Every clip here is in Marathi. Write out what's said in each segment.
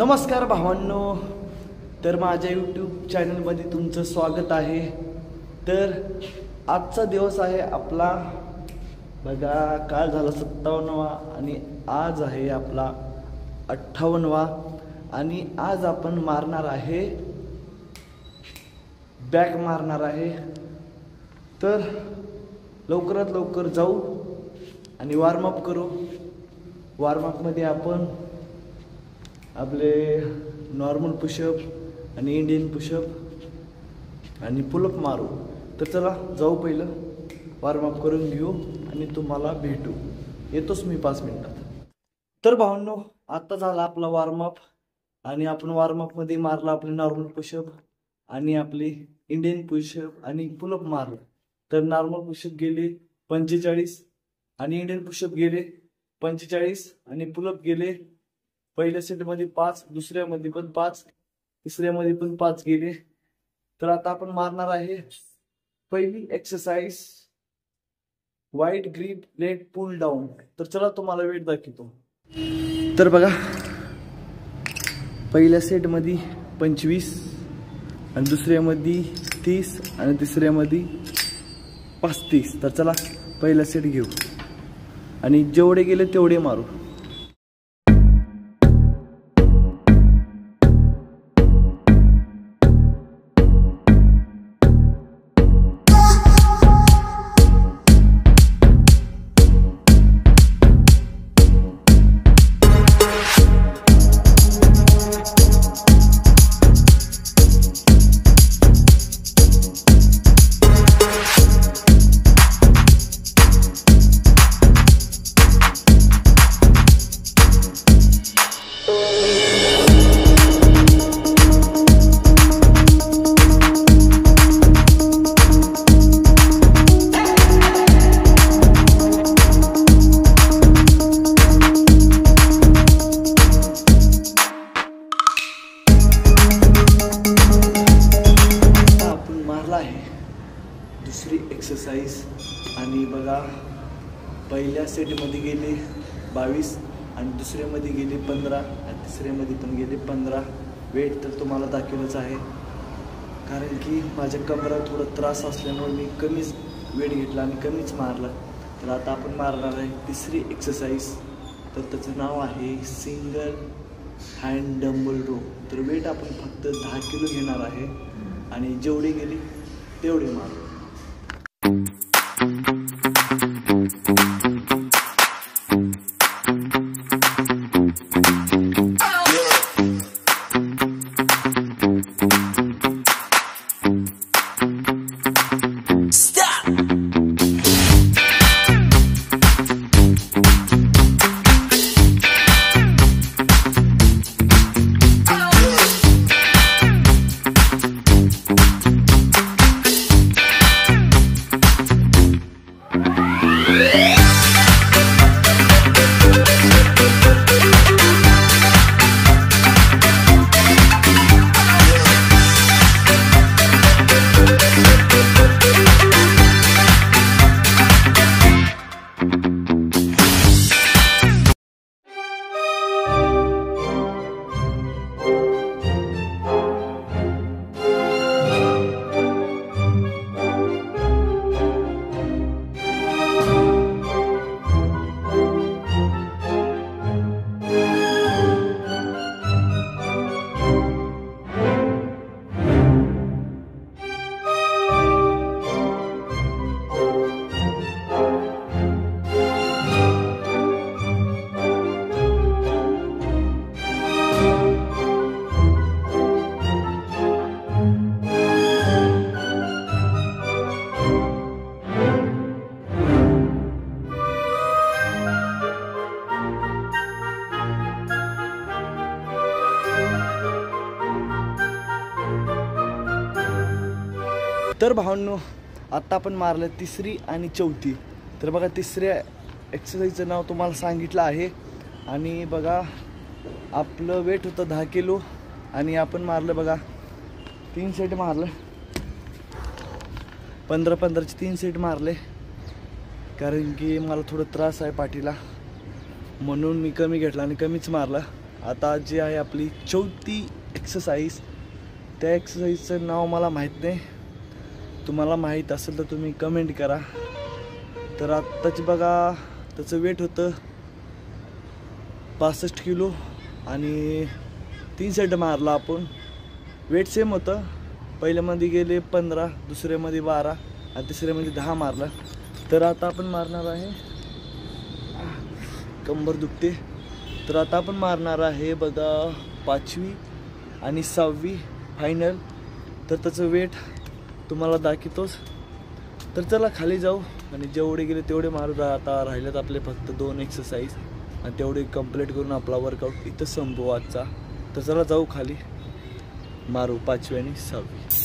नमस्कार भावांनो, तर माझ्या यूट्यूब चॅनलमध्ये तुमचं स्वागत आहे। तर आजचा दिवस आहे आपला बघा, काल झाला 57वा आणि आज आहे आपला 58वा आणि आज आपण मारणार आहे बॅक मारणार आहे। तर लवकरात लवकर जाऊ आणि वॉर्म अप करू। वॉर्म अप मध्ये आपण आपले नॉर्मल पुशअप आणि इंडियन पुशअप आणि पुलअप मारू। तर चला जाऊ, पहिलं वॉर्म अप करून घेऊ आणि तुम्हाला भेटू, येतोच मी 5 मिनिटात। तर भावांनो, आता झाला आपला वॉर्म अप आणि आपण वॉर्म अप मध्ये मारला आपले नॉर्मल पुशअप आणि आपली इंडियन पुशअप आणि पुलअप मारलं। तर नॉर्मल पुशअप गेले 45 आणि इंडियन पुशअप गेले 45 आणि पुलअप गेले पहिल्या सेट मध्ये 5, दुसऱ्यामध्ये पण 5, तिसऱ्यामध्ये पण 5 गेले। तर आता आपण मारणार आहे पहिली एक्सरसाइज, वाईड ग्रिप लेग पुल डाऊन। तर चला तुम्हाला वेट दाखवतो। तर बघा, पहिल्या सेट मध्ये 25 आणि दुसऱ्यामध्ये 30 आणि तिसऱ्यामध्ये 35। तर चला पहिला सेट घेऊ आणि जेवढे गेले तेवढे मारू। दुसरी एक्सरसाइज आणि बघा, पहिल्या सेटमध्ये गेले 22 आणि दुसऱ्यामध्ये गेले 15 आणि तिसऱ्यामध्ये पण गेले 15। वेट तर तुम्हाला दाखवलंच आहे, कारण की माझ्या कमरात थोडा त्रास असल्यामुळे मी कमीच वेट घेतला आणि कमीच मारला। तर आता आपण मारणार आहे तिसरी एक्सरसाइज, तर त्याचं नाव आहे सिंगल हँड डंबल रो। तर वेट आपण फक्त 10 किलो घेणार आहे आणि जेवढे गेले तेवढे मारू। तर भावांनो, आता आपण मारलं तिसरी आणि चौथी। तर बघा, तिसऱ्या एक्सरसाइजचं नाव तुम्हाला सांगितलं आहे आणि बघा, आपलं वेट होतं 10 किलो आणि आपण मारलं बघा 3 सेट मारलं, 15-15चे 3 सेट मारले, कारण की मला थोडं त्रास आहे पाठीला, म्हणून मी कमी घेतला आणि कमीच मारला आता जी आहे आपली 4थी एक्सरसाइज, त्या एक्सरसाइजचं नाव मला माहीत नाही, तुम्हाला माहीत असेल तर तुम्ही कमेंट करा. तर आत्ताची बघा, त्याचं वेट होतं 65 किलो आणि 3 सेट मारला आपण. वेट सेम होतं, पहिल्यामध्ये गेले 15, दुसऱ्यामध्ये 12 आणि तिसऱ्यामध्ये 10 मारला. तर आता आपण मारणार आहे, कंबर दुखते, तर आता आपण मारणार आहे बघा 5वी आणि 6वी फायनल. तर त्याचं वेट तुम्हाला दाखवतोच. तर चला खाली जाऊ आणि जेवढे गेले तेवढे मारू. आता राहिलेत आपले फक्त 2 एक्सरसाइज आणि तेवढे कंप्लीट करून आपला वर्कआउट इथं संपवू आजचा. तर चला जाऊ खाली, मारू 5वी आणि 6वी.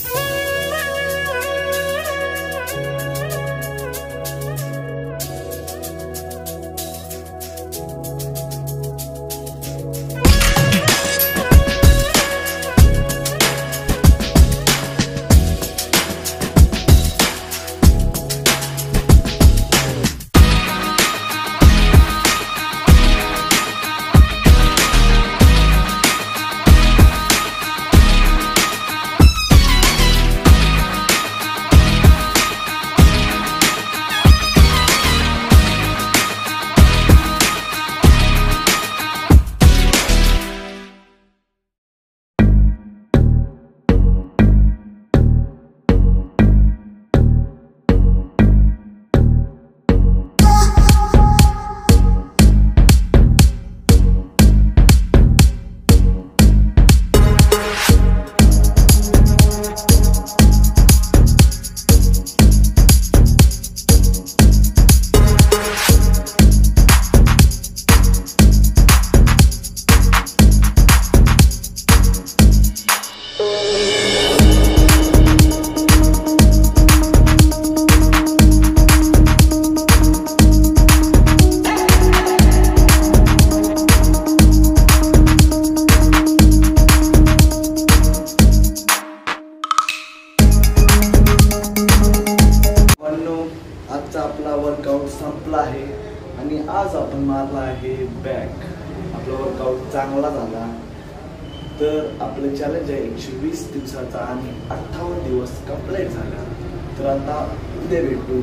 आजचा आपला वर्कआउट संपला आहे आणि आज आपण मारला आहे बॅक. आपला वर्कआउट चांगला झाला. तर आपलं चॅलेंज आहे 120 दिवसाचा आणि 58 दिवस कंप्लीट झाला. तर आता उद्या भेटू.